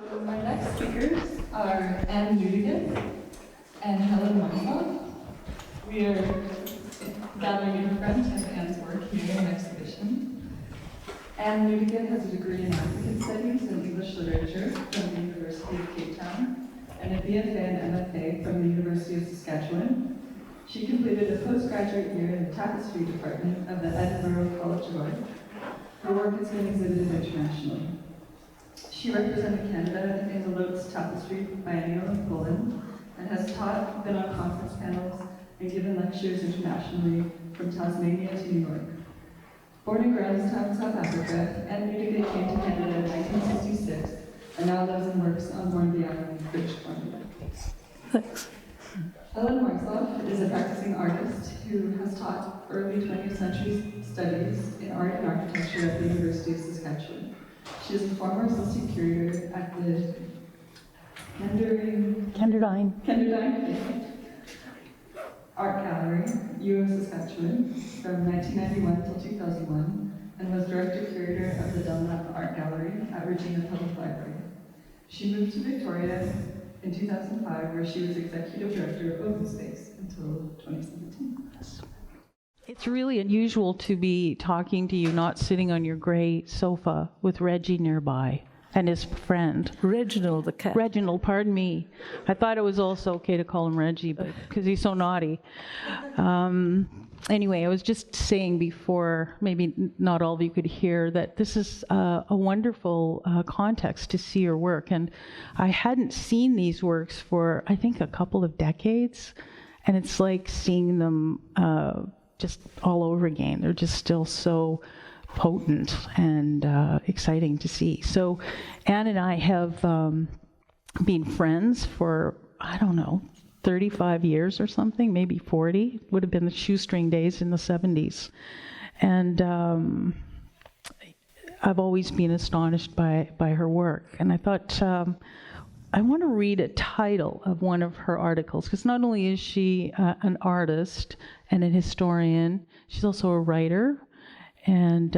My next speakers are Newdigate and Helen Marzolf. We are gathering in front of Anne's work here in an exhibition. Anne Newdigate has a degree in African Studies and English Literature from the University of Cape Town and a BFA and MFA from the University of Saskatchewan. She completed a postgraduate year in the Tapestry Department of the Edinburgh College of Art. Her work has been exhibited internationally. She represented Canada in the Lotz Tapestry Biennial in Poland and has taught, been on conference panels, and given lectures internationally from Tasmania to New York. Born in Grahamstown, South Africa, Anne Newdigate came to Canada in 1966 and now lives and works on Hornby Island, British Columbia. Thanks. Helen Marzolf is a practicing artist who has taught early 20th century studies in art and architecture at the University of Saskatchewan. She is the former assistant curator at the Kenderdine Art Gallery, U of Saskatchewan, from 1991 till 2001, and was director-curator of the Dunlap Art Gallery at Regina Public Library. She moved to Victoria in 2005, where she was executive director of Open Space until 2017. It's really unusual to be talking to you, not sitting on your gray sofa with Reggie nearby and his friend. Reginald the cat. Reginald, pardon me. I thought it was also okay to call him Reggie, but because he's so naughty. Anyway, I was just saying before, maybe not all of you could hear, that this is a wonderful context to see your work. And I hadn't seen these works for, I think, a couple of decades. And it's like seeing them just all over again. They're just still so potent and exciting to see. So Anne and I have been friends for, I don't know, 35 years or something, maybe 40. Would have been the shoestring days in the 70s. And I've always been astonished by her work. And I thought, I want to read a title of one of her articles, because not only is she an artist and a historian, she's also a writer and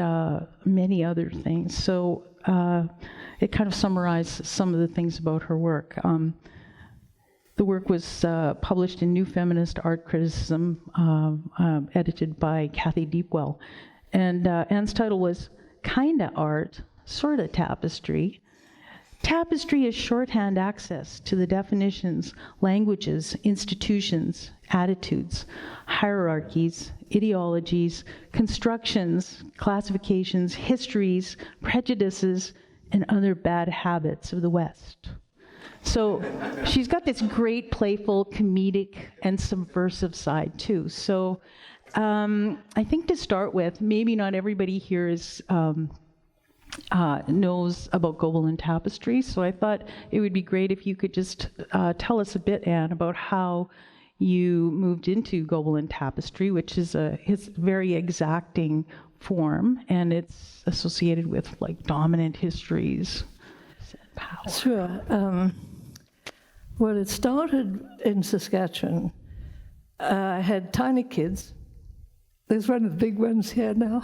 many other things. So it kind of summarizes some of the things about her work. The work was published in New Feminist Art Criticism, edited by Kathy Deepwell. And Anne's title was Kinda Art, Sorta Tapestry. Tapestry is shorthand access to the definitions, languages, institutions, attitudes, hierarchies, ideologies, constructions, classifications, histories, prejudices, and other bad habits of the West. So she's got this great, playful, comedic, and subversive side, too. So I think to start with, maybe not everybody here is knows about Gobelin tapestry, so I thought it would be great if you could just tell us a bit, Anne, about how you moved into Gobelin tapestry, which is it's very exacting form, and it's associated with like dominant histories and power. Sure. Well, it started in Saskatchewan. I had tiny kids. There's one of the big ones here now.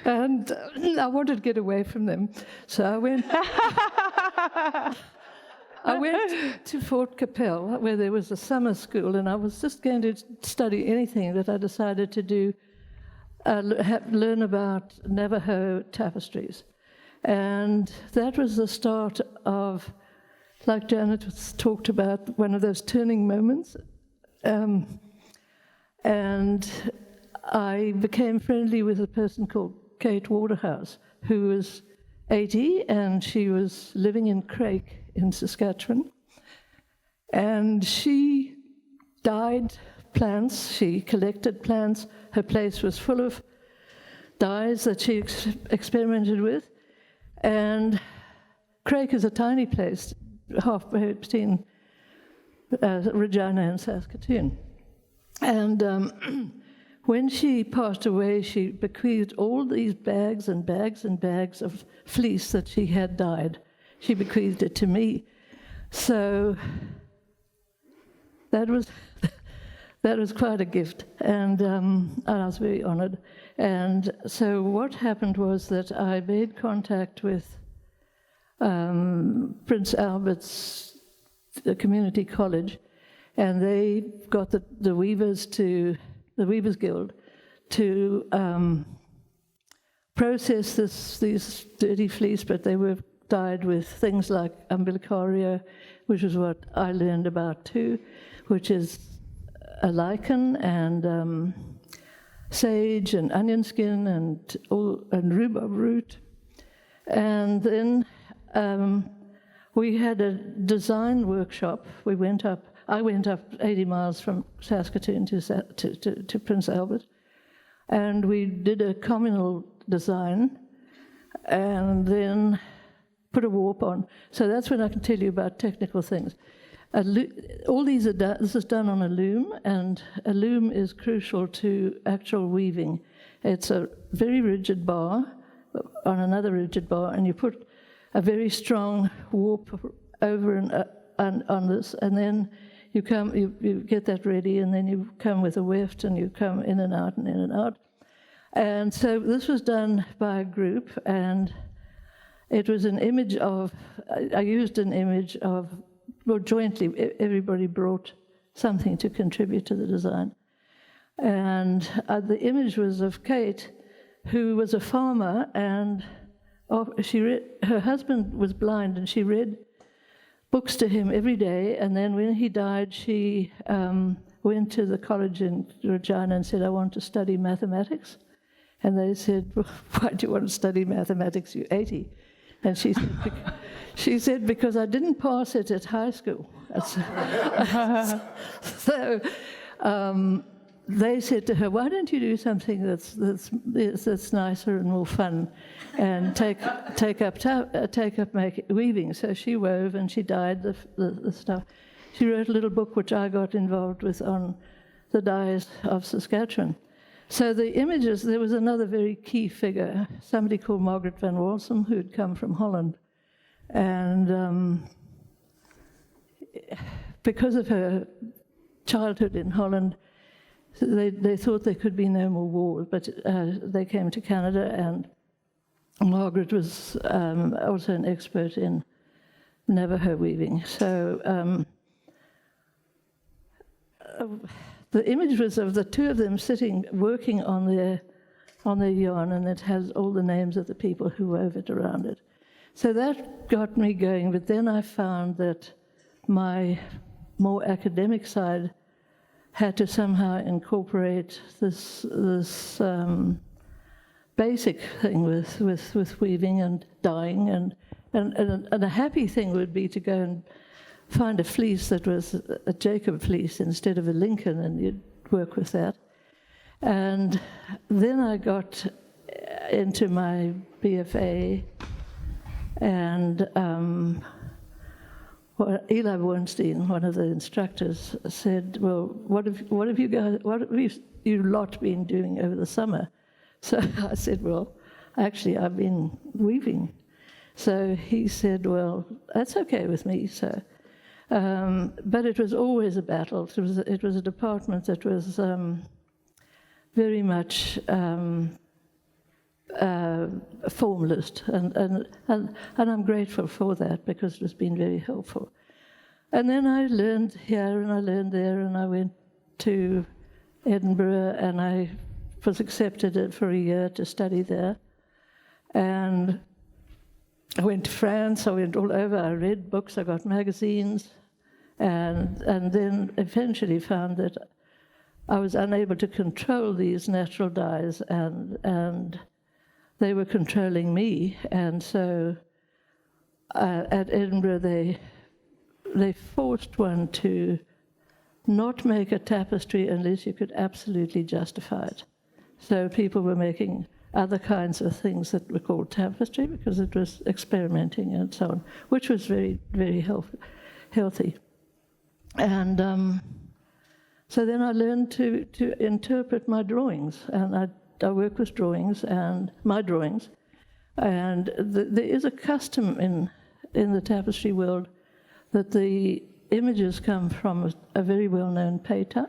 And I wanted to get away from them, so I went to Fort Capel, where there was a summer school, and I was just going to study anything that I decided to do, learn about Navajo tapestries. And that was the start of, like Janet talked about, one of those turning moments. And I became friendly with a person called Kate Waterhouse, who was 80, and she was living in Craik in Saskatchewan. And she dyed plants, she collected plants. Her place was full of dyes that she experimented with. And Craik is a tiny place, halfway between Regina and Saskatoon. And when she passed away, she bequeathed all these bags and bags and bags of fleece that she had dyed. She bequeathed it to me. So that was quite a gift, and I was very honored. And so what happened was that I made contact with Prince Albert's Community College, and they got the Weavers Guild to process these dirty fleece, but they were dyed with things like umbilicaria, which is what I learned about too, which is a lichen and sage and onion skin and rhubarb root. And then we had a design workshop. I went up 80 miles from Saskatoon to Prince Albert, and we did a communal design and then put a warp on. So that's when I can tell you about technical things. All these are done, this is done on a loom, and a loom is crucial to actual weaving. It's a very rigid bar on another rigid bar, and you put a very strong warp over and on this, and then you get that ready, and then you come with a weft, and you come in and out and in and out. And so this was done by a group, and it was an image of, I used an image of, well, jointly, everybody brought something to contribute to the design. And the image was of Kate, who was a farmer, and her husband was blind, and she read books to him every day, and then when he died, she went to the college in Regina and said, I want to study mathematics. And they said, well, why do you want to study mathematics? You're 80. And she said, because I didn't pass it at high school. So they said to her, why don't you do something that's nicer and more fun, and take up weaving? So she wove, and she dyed the stuff. She wrote a little book which I got involved with on the dyes of Saskatchewan. So the images, there was another very key figure, somebody called Margaret van Walsum, who had come from Holland. And because of her childhood in Holland, they thought there could be no more wars, but they came to Canada, and Margaret was also an expert in Navajo weaving. So the image was of the two of them sitting, working on their yarn, and it has all the names of the people who wove it around it. So that got me going, but then I found that my more academic side had to somehow incorporate this basic thing with weaving and dyeing, and a happy thing would be to go and find a fleece that was a Jacob fleece instead of a Lincoln, and you'd work with that. And then I got into my BFA, and Eli Wernstein, one of the instructors, said, well, what have you lot been doing over the summer? So I said, well, actually, I've been weaving. So he said, well, that's okay with me, so. But it was always a battle. It was a department that was very much formalist, and I'm grateful for that, because it has been very helpful. And then I learned here and I learned there, and I went to Edinburgh, and I was accepted for a year to study there. And I went to France, I went all over, I read books, I got magazines, and then eventually found that I was unable to control these natural dyes, and they were controlling me. And so at Edinburgh, they forced one to not make a tapestry unless you could absolutely justify it. So people were making other kinds of things that were called tapestry, because it was experimenting and so on, which was very, very healthy. And so then I learned to interpret my drawings, and I work with drawings and my drawings. And there is a custom in the tapestry world that the images come from a very well-known painter,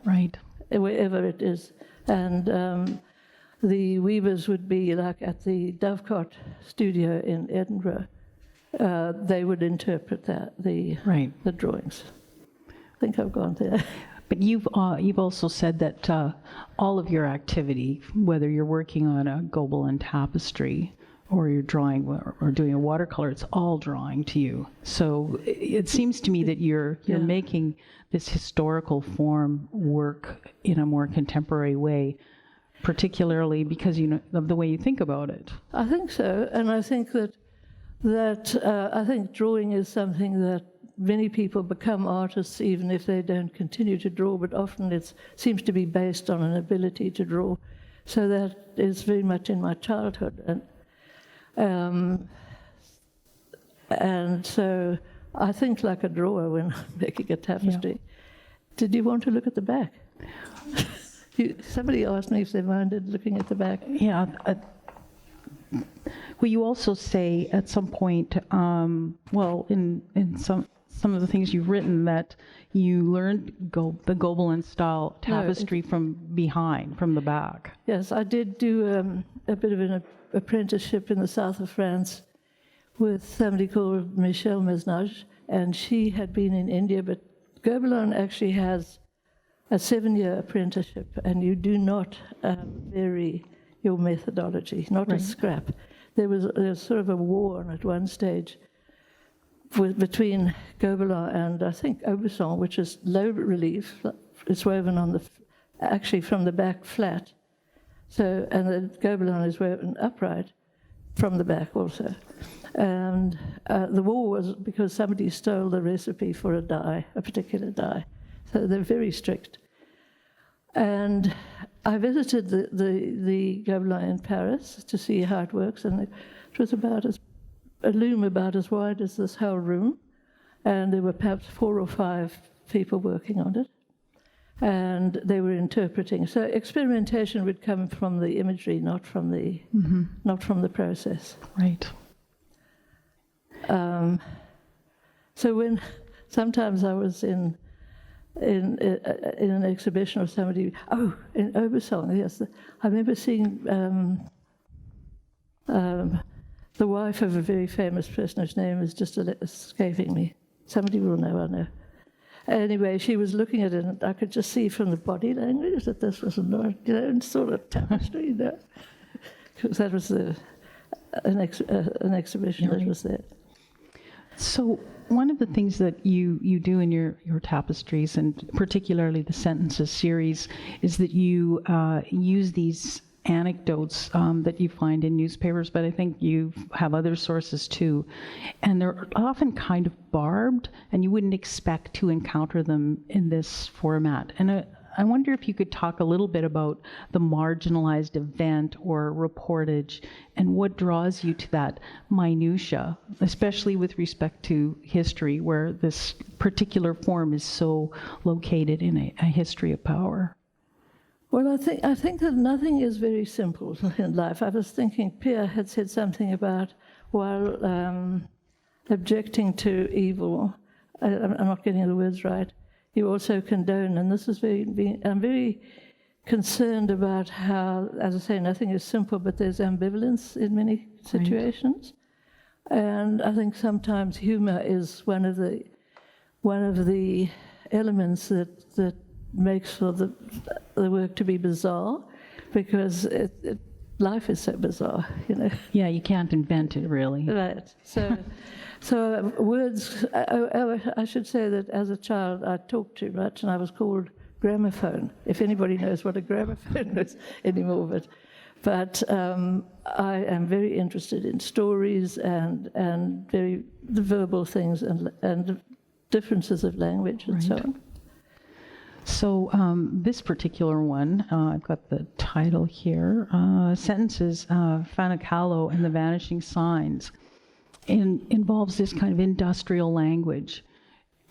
Right. wherever it is. And the weavers would be like at the Dovecot studio in Edinburgh, they would interpret the drawings. I think I've gone there. But you've also said that all of your activity, whether you're working on a Gobelin tapestry or you're drawing or doing a watercolor, it's all drawing to you. So it seems to me that you're making this historical form work in a more contemporary way, particularly because of the way you think about it. I think so, and I think that I think drawing is something that many people become artists even if they don't continue to draw, but often it seems to be based on an ability to draw. So that is very much in my childhood, and so I think like a drawer when I'm making a tapestry. Yeah. Did you want to look at the back? Somebody asked me if they minded looking at the back. Yeah. Well, you also say at some point, in some of the things you've written, that you learned the Gobelin style tapestry from behind, from the back. Yes, I did do a bit of an apprenticeship in the south of France with somebody called Michel Mesnage, and she had been in India, but Gobelin actually has a 7-year apprenticeship, and you do not vary your methodology, not a scrap. There was sort of a war at one stage between Gobelin and I think Aubusson, which is low relief. It's woven on actually from the back flat. So, and the Gobelin is woven upright from the back also. And the war was because somebody stole the recipe for a dye, a particular dye. So they're very strict. And I visited the Gobelin in Paris to see how it works, and it was about a loom about as wide as this whole room, and there were perhaps 4 or 5 people working on it, and they were interpreting. So experimentation would come from the imagery, not from the process. Right. So when sometimes I was in an exhibition of somebody, in Aubusson, yes, I remember seeing the wife of a very famous person whose name is just escaping me. Somebody will know, I know. Anyway, she was looking at it, and I could just see from the body language that this was not, sort of tapestry, because that was an exhibition that was there. So one of the things that you do in your tapestries, and particularly the Sentences series, is that you use these anecdotes that you find in newspapers, but I think you have other sources too, and they're often kind of barbed, and you wouldn't expect to encounter them in this format. And I wonder if you could talk a little bit about the marginalized event or reportage and what draws you to that minutia, especially with respect to history, where this particular form is so located in a history of power. Well, I think that nothing is very simple in life. I was thinking Pierre had said something about while objecting to evil, I'm not getting the words right, you also condone, and this is I'm very concerned about how, as I say, nothing is simple, but there's ambivalence in many situations. Right. And I think sometimes humor is one of the elements that makes for the work to be bizarre, because life is so bizarre, Yeah, you can't invent it, really. Right. So words, I should say that as a child I talked too much, and I was called gramophone, if anybody knows what a gramophone is anymore. But I am very interested in stories and the verbal things and differences of language and so on. So this particular one, I've got the title here, Sentences, Fanacalo and the Vanishing Signs, involves this kind of industrial language.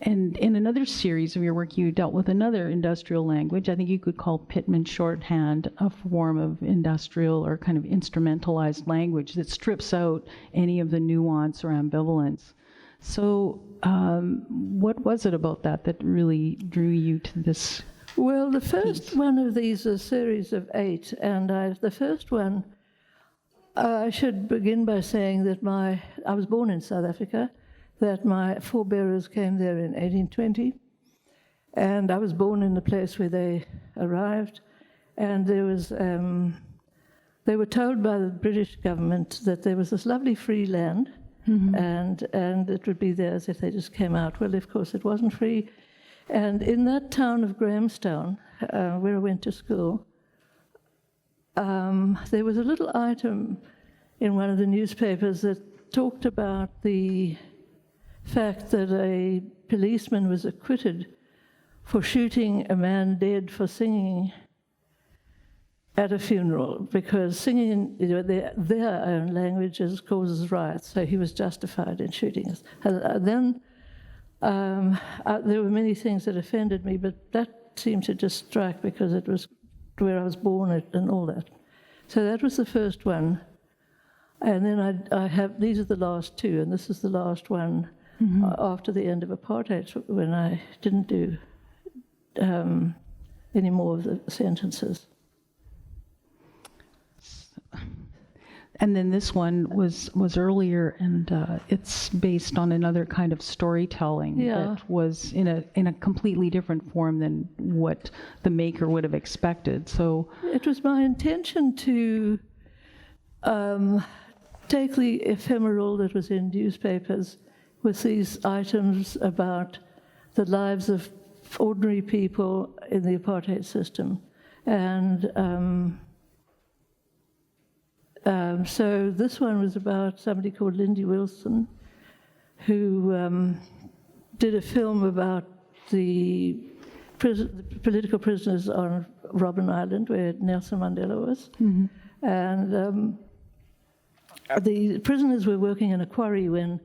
And in another series of your work, you dealt with another industrial language. I think you could call Pittman shorthand a form of industrial or kind of instrumentalized language that strips out any of the nuance or ambivalence. So what was it about that really drew you to this? Well, the first one of these is a series of 8, and the first one I should begin by saying that I was born in South Africa, that my forebearers came there in 1820, and I was born in the place where they arrived, and there was, they were told by the British government that there was this lovely free land, and it would be theirs if they just came out. Well, of course, it wasn't free. And in that town of Grahamstown, where I went to school, there was a little item in one of the newspapers that talked about the fact that a policeman was acquitted for shooting a man dead for singing at a funeral, because singing in their own languages causes riots, so he was justified in shooting us. And then there were many things that offended me, but that seemed to just strike because it was where I was born and all that. So that was the first one. And then I have, these are the last two, and this is the last one after the end of apartheid, when I didn't do any more of the sentences. And then this one was earlier, and it's based on another kind of storytelling that was in a completely different form than what the maker would have expected. So it was my intention to take the ephemeral that was in newspapers with these items about the lives of ordinary people in the apartheid system, and so this one was about somebody called Lindy Wilson, who did a film about the political prisoners on Robben Island, where Nelson Mandela was. And the prisoners were working in a quarry when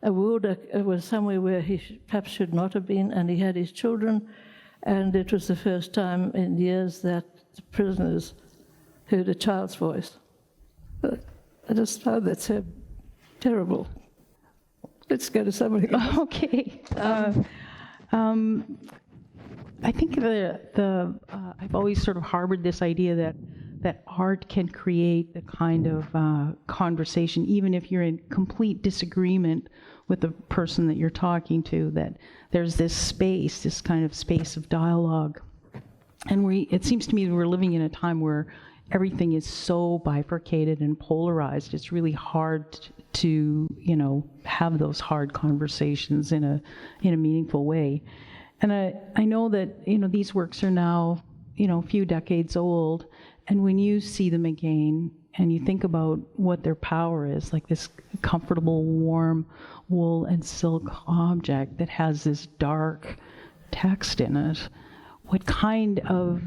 a warder was somewhere where he perhaps should not have been, and he had his children, and it was the first time in years that the prisoners heard a child's voice. I just found that so terrible. Let's go to somebody else. Okay. I think I've always sort of harbored this idea that art can create the kind of conversation, even if you're in complete disagreement with the person that you're talking to, that there's this space, this kind of space of dialogue. And it seems to me that we're living in a time where everything is so bifurcated and polarized. It's really hard to, have those hard conversations in a meaningful way. And I know that, these works are now, a few decades old, and when you see them again and you think about what their power is, like this comfortable, warm wool and silk object that has this dark text in it, what kind of,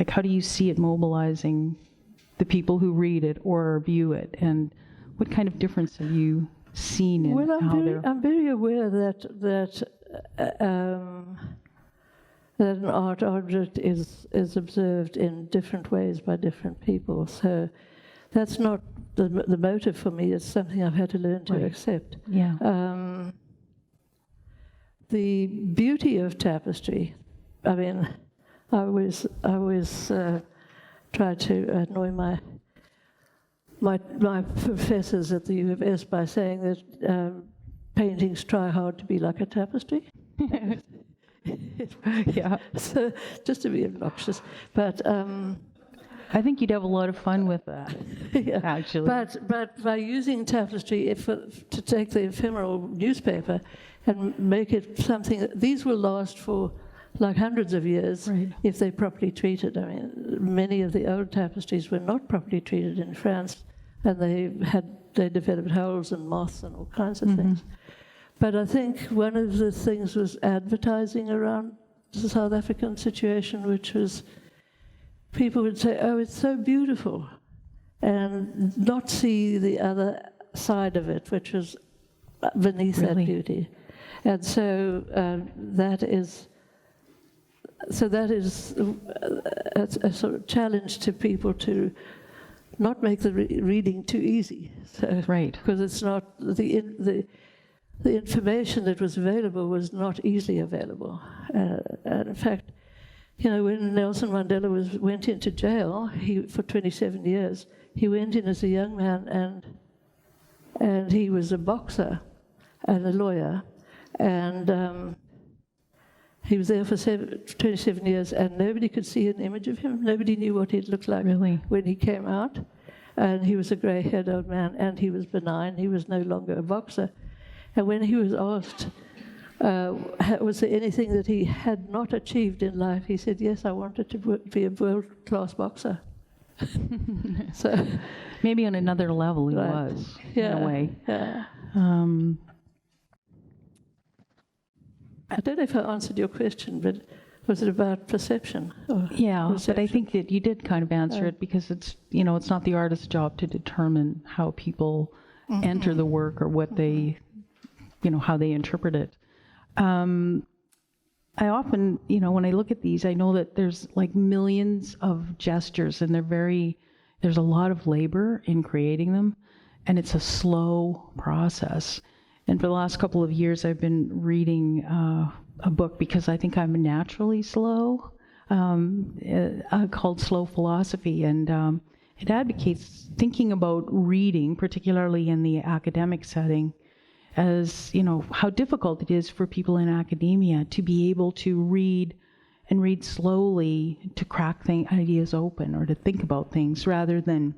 how do you see it mobilizing the people who read it or view it, and what kind of difference have you seen in I'm very aware that an art object is observed in different ways by different people. So that's not the motive for me. It's something I've had to learn to accept. Yeah. The beauty of tapestry. I mean, I always try to annoy my professors at the U of S by saying that paintings try hard to be like a tapestry. Yeah. So just to be obnoxious, but I think you'd have a lot of fun with that. yeah. Actually. But by using tapestry, to take the ephemeral newspaper and make it something, these will last for like hundreds of years if they're properly treated. I mean, many of the old tapestries were not properly treated in France, and they developed holes and moths and all kinds of things. But I think one of the things was advertising around the South African situation, which was people would say, "Oh, it's so beautiful," and not see the other side of it, which was beneath that beauty. And so that is a sort of challenge to people to not make the reading too easy. So, because it's not the information that was available was not easily available. And in fact, You know, when Nelson Mandela went into jail for 27 years, he went in as a young man, and he was a boxer and a lawyer, and he was there for 27 years, and nobody could see an image of him. Nobody knew what he'd looked like when he came out. And he was a grey-haired old man, and he was benign. He was no longer a boxer. And when he was asked, was there anything that he had not achieved in life, he said, yes, I wanted to be a world-class boxer. So maybe on another level he was, in a way. Yeah. I don't know if I answered your question, but was it about perception? Yeah, perception? but I think that you did kind of answer it, because it's, you know, it's not the artist's job to determine how people enter the work or what they, you know, how they interpret it. I often, you know, when I look at these, I know that there's like millions of gestures, and there's a lot of labor in creating them, and it's a slow process. And for the last couple of years, I've been reading a book, because I think I'm naturally slow, called Slow Philosophy, and it advocates thinking about reading, particularly in the academic setting, as, you know, how difficult it is for people in academia to be able to read and read slowly, to crack ideas open or to think about things, rather than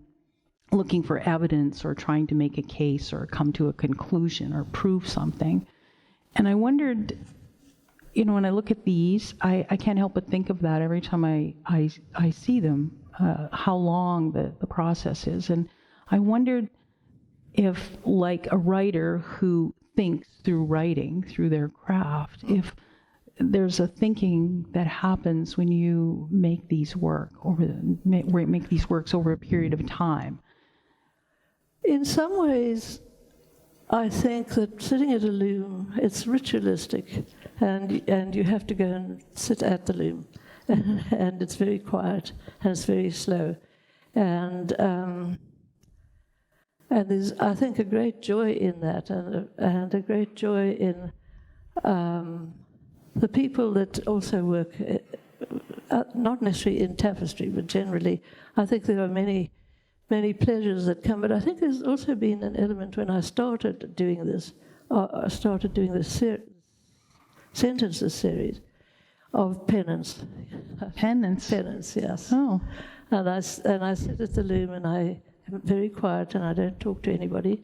looking for evidence or trying to make a case or come to a conclusion or prove something. And I wondered, you know, when I look at these, I can't help but think of that every time I see them, how long the process is. And I wondered if, like a writer who thinks through writing, through their craft, if there's a thinking that happens when you make these make these works over a period of time. In some ways, I think that sitting at a loom, it's ritualistic, and you have to go and sit at the loom, and it's very quiet and it's very slow, and there's, I think, a great joy in that, and a great joy in the people that also work, not necessarily in tapestry, but generally. I think there are many pleasures that come, but I think there's also been an element when I started doing this, sentences series of penance. Penance? Penance, yes. Oh. And I sit at the loom, and I am very quiet, and I don't talk to anybody,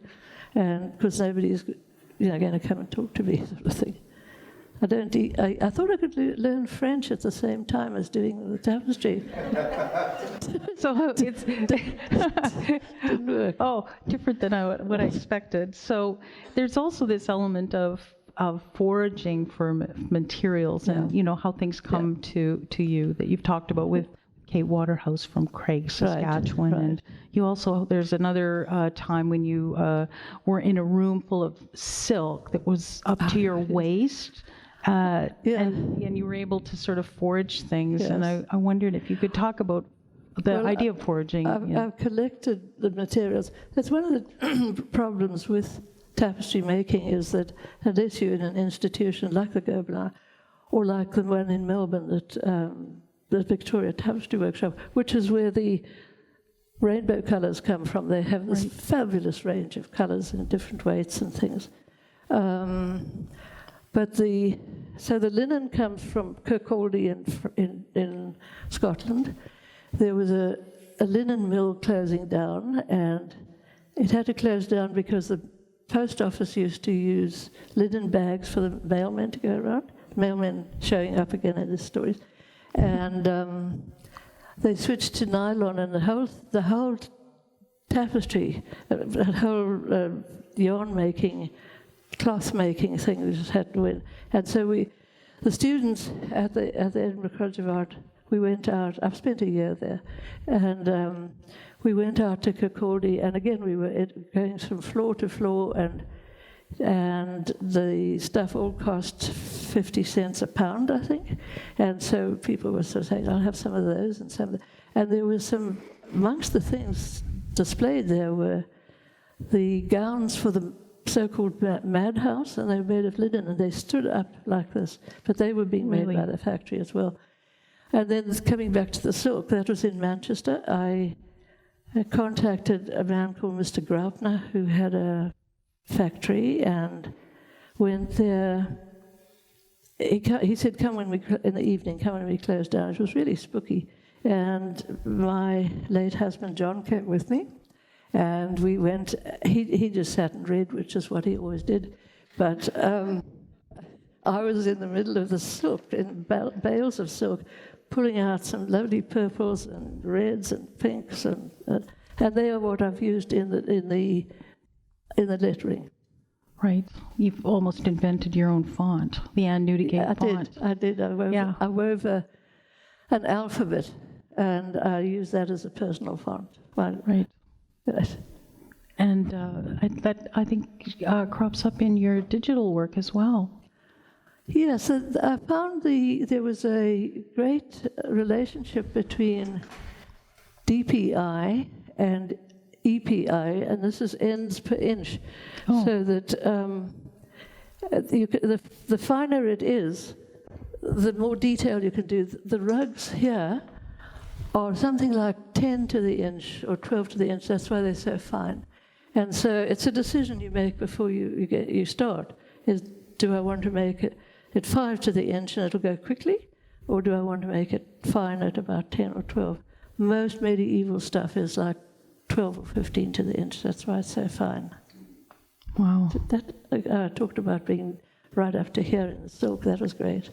and because nobody's, you know, going to come and talk to me, sort of thing. I thought I could learn French at the same time as doing the tapestry. So it's Didn't work. Oh, different than what I expected. So there's also this element of foraging for materials, and you know how things come to you, that you've talked about with Kate Waterhouse from Craig, Saskatchewan, right. And you also, there's another time when you were in a room full of silk that was up to your waist. And you were able to sort of forage things, and I wondered if you could talk about the idea of foraging. I've collected the materials. That's one of the problems with tapestry making, is that unless you're in an institution like the Gobelin, or like the one in Melbourne, that the Victoria Tapestry Workshop, which is where the rainbow colours come from. They have this fabulous range of colours in different weights and things. So the linen comes from Kirkcaldy in Scotland. There was a linen mill closing down, and it had to close down because the post office used to use linen bags for the mailmen to go around. Mailmen showing up again in the stories. And they switched to nylon, and the whole tapestry, the whole yarn making, cloth making thing just had to win. And so the students at the Edinburgh College of Art, we went out. I've spent a year there, and we went out to Kirkcaldy, and again we were going from floor to floor, and the stuff all cost 50 cents a pound, I think. And so people were sort of saying, I'll have some of those and some of that. And there was some, amongst the things displayed there were the gowns for the so-called madhouse, and they were made of linen, and they stood up like this, but they were being made by the factory as well. And then coming back to the silk, that was in Manchester. I contacted a man called Mr. Graupner, who had a factory, and went there. He said, come when in the evening, come when we close down. It was really spooky. And my late husband, John, came with me. And we went, he just sat and read, which is what he always did. But I was in the middle of the silk, in bales of silk, pulling out some lovely purples and reds and pinks, and they are what I've used in the lettering. Right. You've almost invented your own font, the Anne Newdigate font. I did. I wove an alphabet, and I used that as a personal font. Right. Yes. And that, I think, crops up in your digital work as well. Yes, I found there was a great relationship between DPI and EPI, and this is ends per inch, so that the finer it is, the more detail you can do. The rugs here are something like 10 to the inch or 12 to the inch. That's why they're so fine. And so it's a decision you make before you start. Is, do I want to make it 5 to the inch and it'll go quickly, or do I want to make it fine at about 10 or 12? Most medieval stuff is like 12 or 15 to the inch. That's why it's so fine. Wow. I talked about being right up to here in the silk. That was great.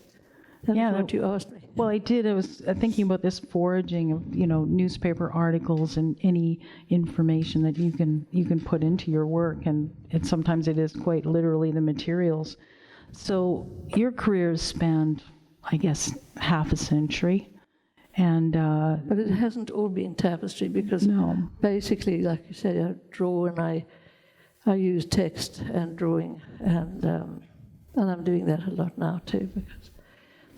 That's what you asked me. Well, I did. I was thinking about this foraging of, newspaper articles and any information that you can put into your work, and sometimes it is quite literally the materials. So your career has spanned, I guess, half a century, and but it hasn't all been tapestry, because basically, like you said, I draw, and I use text and drawing, and I'm doing that a lot now too, because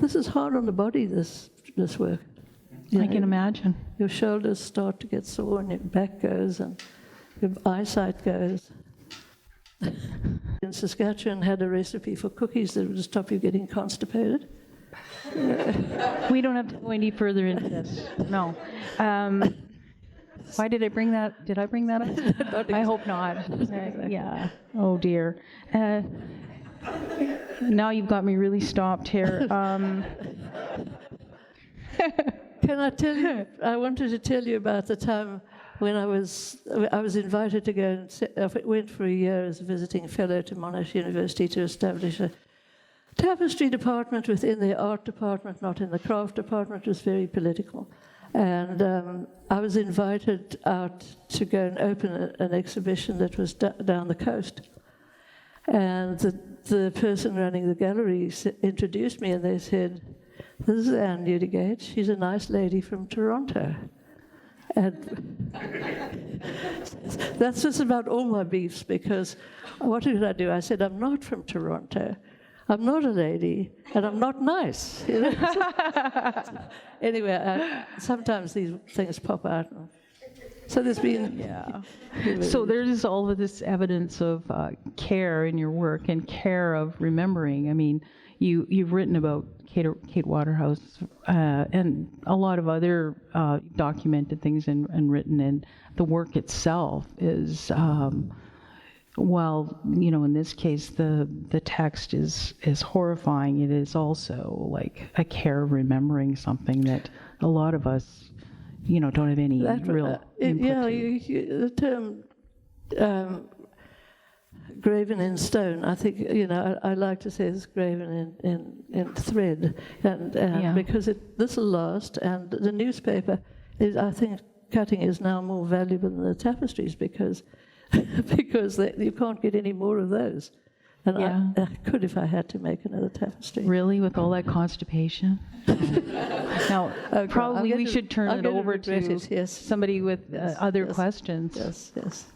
this is hard on the body, this work. I can imagine. Your shoulders start to get sore, and your back goes, and your eyesight goes. In Saskatchewan, had a recipe for cookies that would stop you getting constipated. We don't have to go any further into this. No. Why did I bring that? Did I bring that up? I hope not. Yeah. Oh dear. Now you've got me really stopped here. Can I tell you? I wanted to tell you about the time when I was invited to go and went for a year as a visiting fellow to Monash University to establish a tapestry department within their art department, not in the craft department. It was very political. And I was invited out to go and open an exhibition that was down the coast. And the person running the gallery introduced me, and they said, "This is Anne Newdigate. She's a nice lady from Toronto." And that's just about all my beefs, because what did I do? I said, "I'm not from Toronto. I'm not a lady, and I'm not nice." Anyway, sometimes these things pop out. So there's been... Yeah. So there's all of this evidence of care in your work and care of remembering. I mean, you've written about Kate Waterhouse and a lot of other documented things and written, and the work itself is... while, in this case, the text is horrifying, it is also like a care of remembering something that a lot of us, don't have any real input to. The term graven in stone, I think, I like to say it's graven in thread, and because this will last, and the newspaper is, I think, cutting is now more valuable than the tapestries, because you can't get any more of those. And I could if I had to make another tapestry. Really? With all that constipation? Now, probably we should turn it over to somebody with other questions. Yes.